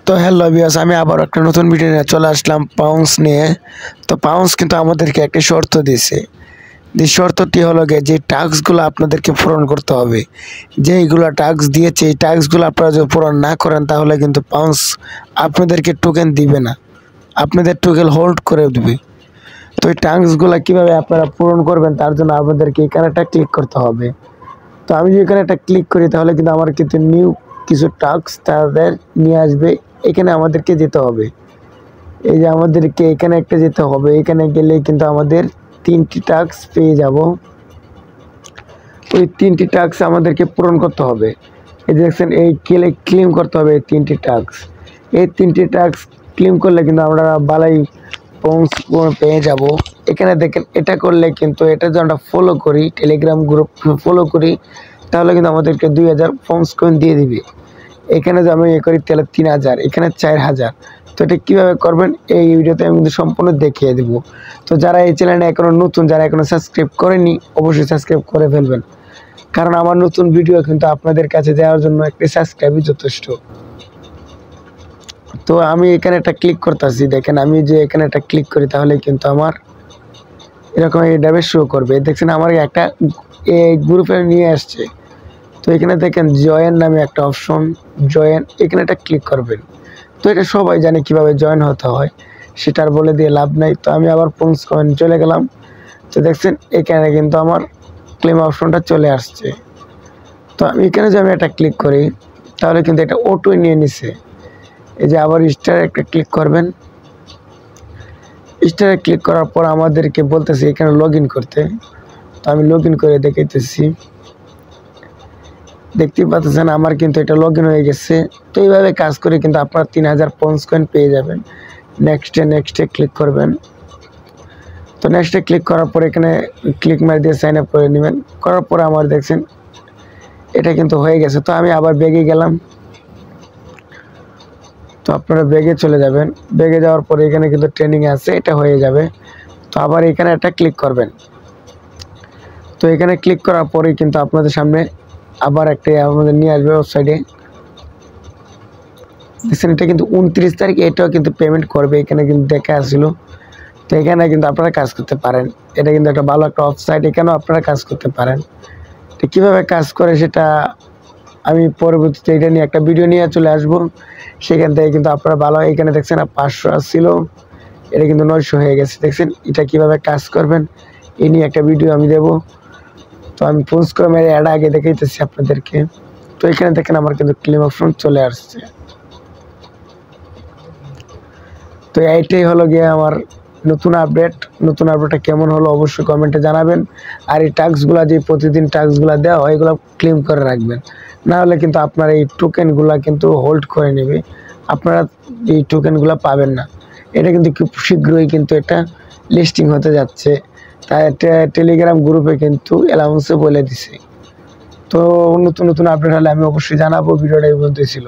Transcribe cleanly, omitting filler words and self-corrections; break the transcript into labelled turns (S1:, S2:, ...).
S1: তো hello viewers, আমি আবার একটা নতুন ভিডিও নিয়ে চলে আসলাম পাউন্স নিয়ে। তো পাউন্স কিন্তু আমাদেরকে একটা শর্ত দিয়েছে। যে শর্তটি হলো গিয়ে যে টাস্কগুলো আপনাদেরকে পূরণ করতে হবে। যেইগুলো টাস্ক দিয়েছে এই টাস্কগুলো আপনারা যদি পূরণ না করেন তাহলে কিন্তু পাউন্স আপনাদেরকে টোকেন দিবে না, আপনাদের টোকেন হোল্ড করে দেবে। তো এই টাস্কগুলো কীভাবে আপনারা পূরণ করবেন তার জন্য আপনাদেরকে এখানে একটা ক্লিক করতে হবে। তো আমি যদি এখানে একটা ক্লিক করি তাহলে কিন্তু আমার কিন্তু নিউ কিছু টাস্ক তাদের নিয়ে আসবে। এখানে আমাদেরকে যেতে হবে, এই যে আমাদেরকে এখানে একটা যেতে হবে। এখানে গেলে কিন্তু আমাদের 3টি টাস্ক পেয়ে যাব। ওই 3টি টাস্ক আমাদেরকে পূরণ করতে হবে। এই যে দেখছেন, এই ক্লেম করতে হবে এই 3টি টাস্ক। এই 3টি টাস্ক ক্লেম করলে কিন্তু আমরা বালাই পৌঁছ পেয়ে যাব। এখানে দেখেন, এটা করলে কিন্তু এটা যদি আমরা ফলো করি, টেলিগ্রাম গ্রুপ ফলো করি, তাহলে কিন্তু আমাদেরকে 2000 পৌঁছ কয়েন দিয়ে দিবে। এখানে যে আমি করি তাহলে 3000, এখানে 4000। তো এটা কীভাবে করবেন এই ভিডিওতে আমি কিন্তু সম্পূর্ণ দেখিয়ে দেবো। তো যারা এই চ্যানেলে এখনও নতুন, যারা এখনও সাবস্ক্রাইব করেনি, অবশ্যই সাবস্ক্রাইব করে ফেলবেন, কারণ আমার নতুন ভিডিও কিন্তু আপনাদের কাছে যাওয়ার জন্য একটি সাবস্ক্রাইবই যথেষ্ট। তো আমি এখানে একটা ক্লিক করতেছি, দেখেন আমি যে এখানে একটা ক্লিক করি তাহলে কিন্তু আমার এরকম এই ডাবে শো করবে। দেখছেন আমার একটা এই গ্রুপে নিয়ে আসছে। তো এখানে দেখেন জয়েন নামে একটা অপশন, জয়েন, এখানে একটা ক্লিক করবেন। তো এটা সবাই জানে কিভাবে জয়েন হতে হয়, সেটার বলে দিয়ে লাভ নাই। তো আমি আবার পৌঁছ কয়েন চলে গেলাম। তো দেখছেন এখানে কিন্তু আমার ক্লেম অপশনটা চলে আসছে। তো আমি এখানে যদি আমি একটা ক্লিক করি তাহলে কিন্তু এটা অটো নিয়ে নিছে। এই যে আবার স্টারে একটা ক্লিক করবেন। স্টারে ক্লিক করার পর আমাদেরকে বলতেছে এখানে লগ ইন করতে। তো আমি লগ ইন করে দেখাইতেছি, দেখতেই পাচ্ছেন আমার কিন্তু এটা লগ ইন হয়ে গেছে। তো এইভাবে কাজ করে কিন্তু আপনারা 3000 পয়েন্টস কয়েন পেয়ে যাবেন। নেক্সটে ক্লিক করবেন। তো নেক্সটে ক্লিক করার পর এখানে ক্লিক মার দিয়ে সাইন আপ করে নেবেন। করার পরে আমার দেখছেন এটা কিন্তু হয়ে গেছে। তো আমি আবার ব্যাগে গেলাম। তো আপনারা ব্যাগে চলে যাবেন। ব্যাগে যাওয়ার পরে এখানে কিন্তু ট্রেনিং আছে, এটা হয়ে যাবে। তো আবার এখানে একটা ক্লিক করবেন। তো এখানে ক্লিক করার পরেই কিন্তু আপনাদের সামনে আবার একটা আমাদের নিয়ে আসবে ওয়েবসাইটে। দেখছেন এটা কিন্তু 29 তারিখ, এটাও কিন্তু পেমেন্ট করবে, এখানে কিন্তু দেখা আসছিল। তো এখানে কিন্তু আপনারা কাজ করতে পারেন। এটা কিন্তু একটা ভালো একটা ওয়েবসাইট, এখানেও আপনারা কাজ করতে পারেন। তো কীভাবে কাজ করে সেটা আমি পরবর্তীতে এটা নিয়ে একটা ভিডিও নিয়ে চলে আসব। সেখান থেকে কিন্তু আপনারা ভালো, এখানে দেখছেন 500 আসছিল, এটা কিন্তু 900 হয়ে গেছে। দেখছেন এটা কিভাবে কাজ করবেন এই নিয়ে একটা ভিডিও আমি দেব। তো আমি পোস্ট করে মেরে অ্যাড আগে দেখাইতেছি আপনাদেরকে। তো এখানে দেখেন আমার কিন্তু ক্লেম অপশন চলে আসছে। তো এইটাই হলো গিয়ে আমার নতুন আপডেট। নতুন আপডেটটা কেমন হলো অবশ্যই কমেন্টে জানাবেন। আর এই টাস্কগুলো যে প্রতিদিন টাস্কগুলো দেওয়া হয় এগুলো ক্লেম করে রাখবেন, না হলে কিন্তু আপনার এই টোকেনগুলো কিন্তু হোল্ড করে নেবে, আপনারা এই টোকেনগুলো পাবেন না। এটা কিন্তু খুব শীঘ্রই কিন্তু এটা লিস্টিং হতে যাচ্ছে, তাই টেলিগ্রাম গ্রুপে কিন্তু অ্যালাউন্সে বলে দিছে। তো নতুন আপডেট হলে আমি অবশ্যই জানাবো। ভিডিওটা এই পর্যন্তই ছিল।